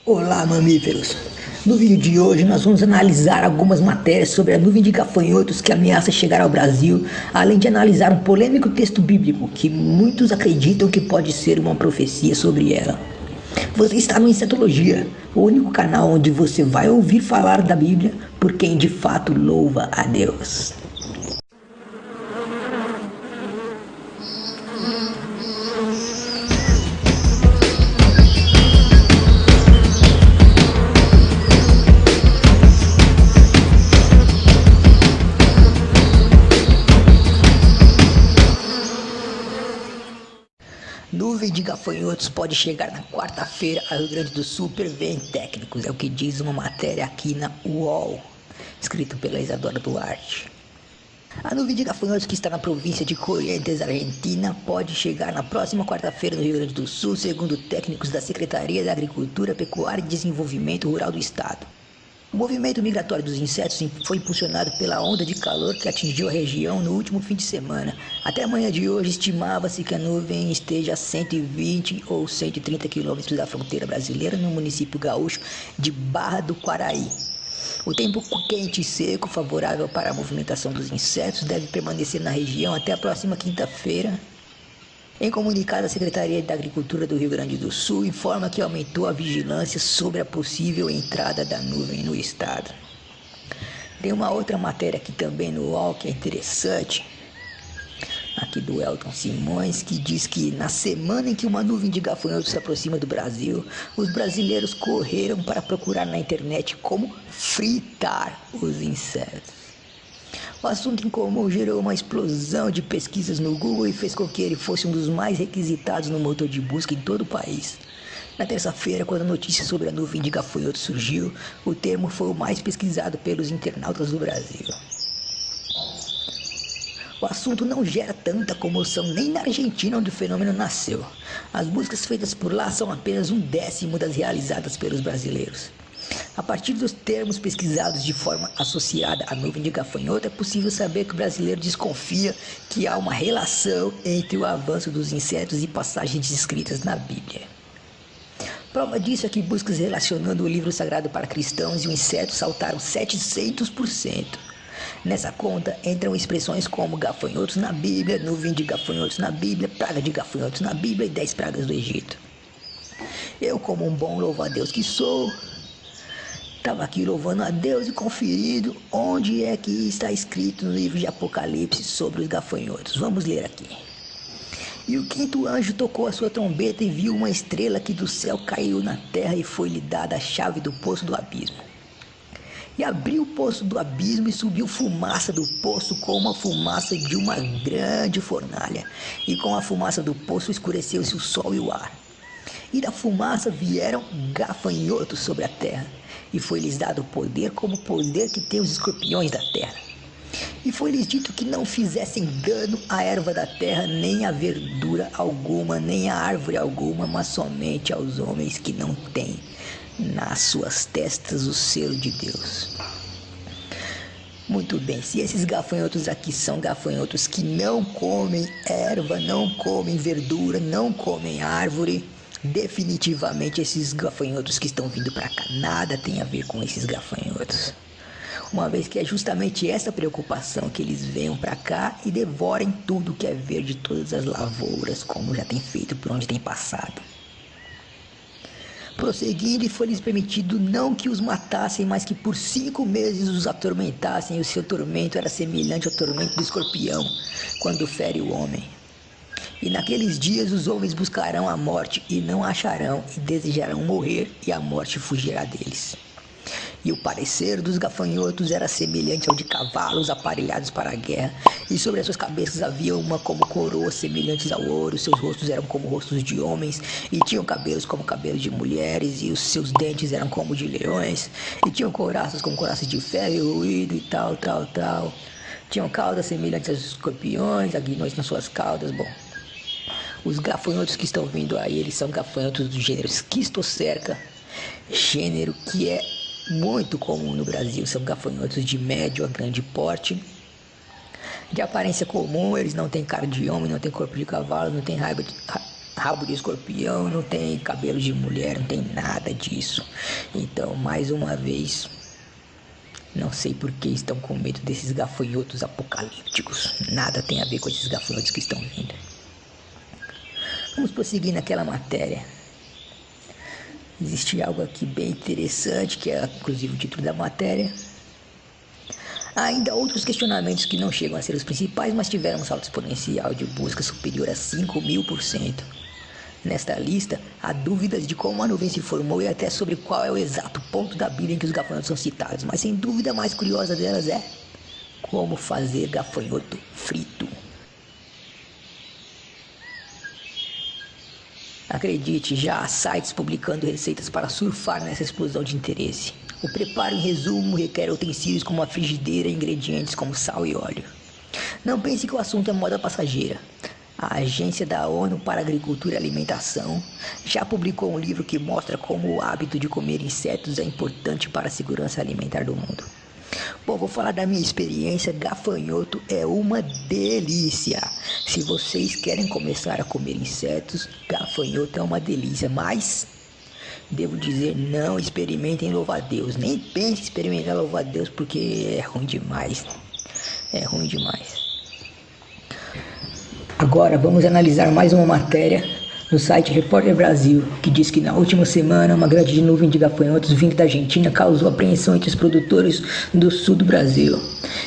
Olá, mamíferos! No vídeo de hoje nós vamos analisar algumas matérias sobre a nuvem de gafanhotos que ameaça chegar ao Brasil, além de analisar um polêmico texto bíblico que muitos acreditam que pode ser uma profecia sobre ela. Você está no Insetologia, o único canal onde você vai ouvir falar da Bíblia por quem de fato louva a Deus. Nuvem de gafanhotos pode chegar na quarta-feira a Rio Grande do Sul, prevêem técnicos, é o que diz uma matéria aqui na UOL, escrito pela Isadora Duarte. A nuvem de gafanhotos que está na província de Corrientes, Argentina, pode chegar na próxima quarta-feira no Rio Grande do Sul, segundo técnicos da Secretaria da Agricultura, Pecuária e Desenvolvimento Rural do Estado. O movimento migratório dos insetos foi impulsionado pela onda de calor que atingiu a região no último fim de semana. Até a manhã de hoje, estimava-se que a nuvem esteja a 120 ou 130 quilômetros da fronteira brasileira, no município gaúcho de Barra do Quaraí. O tempo quente e seco, favorável para a movimentação dos insetos, deve permanecer na região até a próxima quinta-feira. Em comunicado, a Secretaria da Agricultura do Rio Grande do Sul informa que aumentou a vigilância sobre a possível entrada da nuvem no estado. Tem uma outra matéria aqui também no UOL que é interessante, aqui do Elton Simões, que diz que na semana em que uma nuvem de gafanhotos se aproxima do Brasil, os brasileiros correram para procurar na internet como fritar os insetos. O assunto em comum gerou uma explosão de pesquisas no Google e fez com que ele fosse um dos mais requisitados no motor de busca em todo o país. Na terça-feira, quando a notícia sobre a nuvem de gafanhotos surgiu, o termo foi o mais pesquisado pelos internautas do Brasil. O assunto não gera tanta comoção nem na Argentina, onde o fenômeno nasceu. As buscas feitas por lá são apenas 1/10 das realizadas pelos brasileiros. A partir dos termos pesquisados de forma associada à nuvem de gafanhoto, é possível saber que o brasileiro desconfia que há uma relação entre o avanço dos insetos e passagens descritas na Bíblia. Prova disso é que buscas relacionando o livro sagrado para cristãos e o inseto saltaram 700%. Nessa conta entram expressões como gafanhotos na Bíblia, nuvem de gafanhotos na Bíblia, praga de gafanhotos na Bíblia e 10 pragas do Egito. Eu, como um bom louva-a-Deus que sou, estava aqui louvando a Deus e conferindo onde é que está escrito no livro de Apocalipse sobre os gafanhotos. Vamos ler aqui. E o quinto anjo tocou a sua trombeta e viu uma estrela que do céu caiu na terra e foi-lhe dada a chave do poço do abismo. E abriu o poço do abismo e subiu fumaça do poço como a fumaça de uma grande fornalha. E com a fumaça do poço escureceu-se o sol e o ar. E da fumaça vieram gafanhotos sobre a terra. E foi-lhes dado poder como o poder que tem os escorpiões da terra. E foi-lhes dito que não fizessem dano à erva da terra, nem à verdura alguma, nem à árvore alguma, mas somente aos homens que não têm nas suas testas o selo de Deus. Muito bem, se esses gafanhotos aqui são gafanhotos que não comem erva, não comem verdura, não comem árvore, definitivamente esses gafanhotos que estão vindo para cá nada tem a ver com esses gafanhotos. Uma vez que é justamente essa preocupação que eles venham para cá e devorem tudo que é verde, todas as lavouras, como já tem feito por onde tem passado. Prosseguindo, e foi-lhes permitido não que os matassem, mas que por 5 meses os atormentassem, e o seu tormento era semelhante ao tormento do escorpião, quando fere o homem. E naqueles dias os homens buscarão a morte e não a acharão, e desejarão morrer, e a morte fugirá deles. E o parecer dos gafanhotos era semelhante ao de cavalos aparelhados para a guerra, e sobre as suas cabeças havia uma como coroas semelhantes ao ouro, seus rostos eram como rostos de homens, e tinham cabelos como cabelos de mulheres, e os seus dentes eram como de leões, e tinham couraças como couraças de ferro e ruído e tal. Tinham caudas semelhantes aos escorpiões, aguilhões nas suas caudas. Bom, os gafanhotos que estão vindo aí, eles são gafanhotos do gênero Schistocerca, gênero que é muito comum no Brasil. São gafanhotos de médio a grande porte, de aparência comum. Eles não têm cara de homem, não têm corpo de cavalo, não têm rabo de escorpião, não tem cabelo de mulher, não tem nada disso. Então, mais uma vez, não sei por que estão com medo desses gafanhotos apocalípticos. Nada tem a ver com esses gafanhotos que estão vindo. Vamos prosseguir naquela matéria. Existe algo aqui bem interessante, que é inclusive o título da matéria. Há ainda outros questionamentos que não chegam a ser os principais, mas tiveram um salto exponencial de busca superior a 5.000%. Nesta lista, há dúvidas de como a nuvem se formou e até sobre qual é o exato ponto da Bíblia em que os gafanhotos são citados, mas sem dúvida a mais curiosa delas é como fazer gafanhoto frito. Acredite, já há sites publicando receitas para surfar nessa explosão de interesse. O preparo, em resumo, requer utensílios como a frigideira e ingredientes como sal e óleo. Não pense que o assunto é moda passageira. A Agência da ONU para a Agricultura e Alimentação já publicou um livro que mostra como o hábito de comer insetos é importante para a segurança alimentar do mundo. Bom, vou falar da minha experiência. Gafanhoto é uma delícia. Se vocês querem começar a comer insetos, gafanhoto é uma delícia, mas devo dizer, não experimentem louva-a-Deus. Nem pense em experimentar louva-a-Deus, porque é ruim demais. É ruim demais. Agora vamos analisar mais uma matéria no site Repórter Brasil, que diz que na última semana uma grande nuvem de gafanhotos vindo da Argentina causou apreensão entre os produtores do sul do Brasil.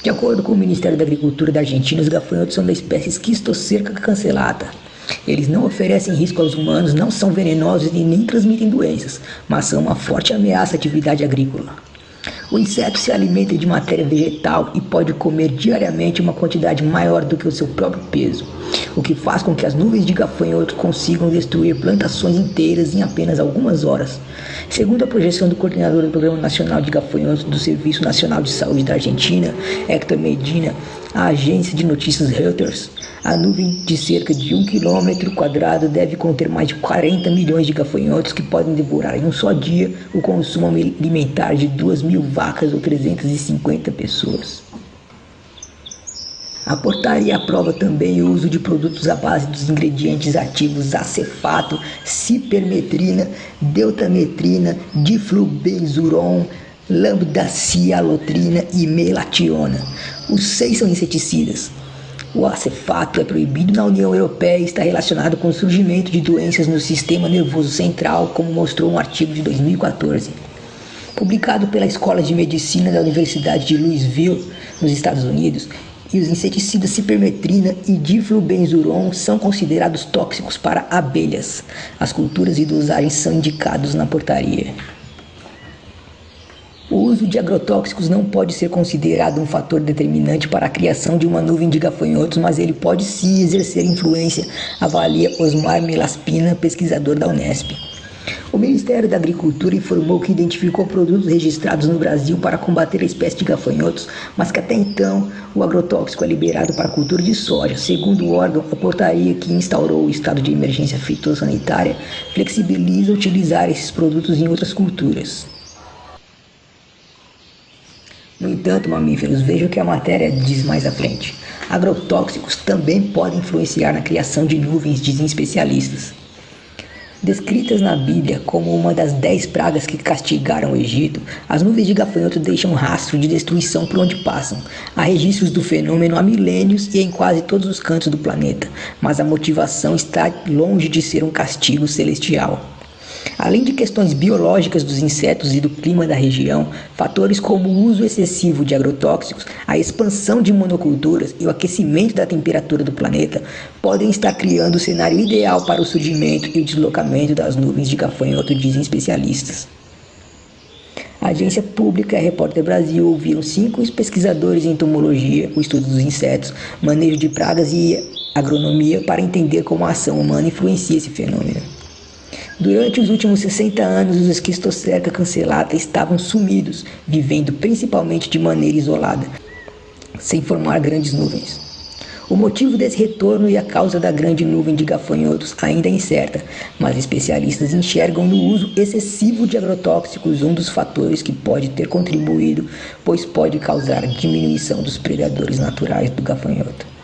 De acordo com o Ministério da Agricultura da Argentina, os gafanhotos são da espécie Schistocerca cancellata. Eles não oferecem risco aos humanos, não são venenosos e nem transmitem doenças, mas são uma forte ameaça à atividade agrícola. O inseto se alimenta de matéria vegetal e pode comer diariamente uma quantidade maior do que o seu próprio peso, o que faz com que as nuvens de gafanhotos consigam destruir plantações inteiras em apenas algumas horas. Segundo a projeção do coordenador do Programa Nacional de Gafanhotos do Serviço Nacional de Saúde da Argentina, Héctor Medina, a agência de notícias Reuters, a nuvem de cerca de 1 km² deve conter mais de 40 milhões de gafanhotos que podem devorar em um só dia o consumo alimentar de 2.000 vacas ou 350 pessoas. A portaria aprova também o uso de produtos à base dos ingredientes ativos acefato, cipermetrina, deutametrina, diflubenzuron, lambdacialotrina e melationa. Os 6 são inseticidas. O acefato é proibido na União Europeia e está relacionado com o surgimento de doenças no sistema nervoso central, como mostrou um artigo de 2014. Publicado pela Escola de Medicina da Universidade de Louisville, nos Estados Unidos, e os inseticidas cipermetrina e diflubenzuron são considerados tóxicos para abelhas. As culturas e dosagens são indicados na portaria. O uso de agrotóxicos não pode ser considerado um fator determinante para a criação de uma nuvem de gafanhotos, mas ele pode sim exercer influência, avalia Osmar Melaspina, pesquisador da Unesp. O Ministério da Agricultura informou que identificou produtos registrados no Brasil para combater a espécie de gafanhotos, mas que até então o agrotóxico é liberado para a cultura de soja. Segundo o órgão, a portaria que instaurou o estado de emergência fitossanitária flexibiliza utilizar esses produtos em outras culturas. No entanto, mamíferos, veja o que a matéria diz mais à frente. Agrotóxicos também podem influenciar na criação de nuvens, dizem especialistas. Descritas na Bíblia como uma das 10 pragas que castigaram o Egito, as nuvens de gafanhoto deixam rastro de destruição por onde passam. Há registros do fenômeno há milênios e em quase todos os cantos do planeta, mas a motivação está longe de ser um castigo celestial. Além de questões biológicas dos insetos e do clima da região, fatores como o uso excessivo de agrotóxicos, a expansão de monoculturas e o aquecimento da temperatura do planeta podem estar criando o cenário ideal para o surgimento e o deslocamento das nuvens de gafanhoto, dizem especialistas. A agência pública e a Repórter Brasil ouviram 5 pesquisadores em entomologia, o estudo dos insetos, manejo de pragas e agronomia para entender como a ação humana influencia esse fenômeno. Durante os últimos 60 anos, os Schistocerca cancellata estavam sumidos, vivendo principalmente de maneira isolada, sem formar grandes nuvens. O motivo desse retorno e a causa da grande nuvem de gafanhotos ainda é incerta, mas especialistas enxergam no uso excessivo de agrotóxicos um dos fatores que pode ter contribuído, pois pode causar diminuição dos predadores naturais do gafanhoto.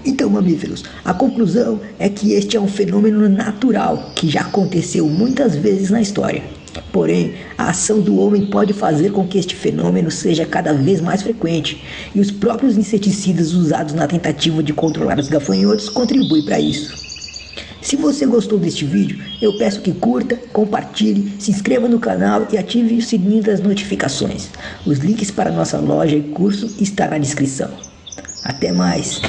Então Então, mamíferos, a conclusão é que este é um fenômeno natural que já aconteceu muitas vezes na história. Porém, a ação do homem pode fazer com que este fenômeno seja cada vez mais frequente, e os próprios inseticidas usados na tentativa de controlar os gafanhotos contribuem para isso. Se você gostou deste vídeo, eu peço que curta, compartilhe, se inscreva no canal e ative o sininho das notificações. Os links para nossa loja e curso estão na descrição. Até mais!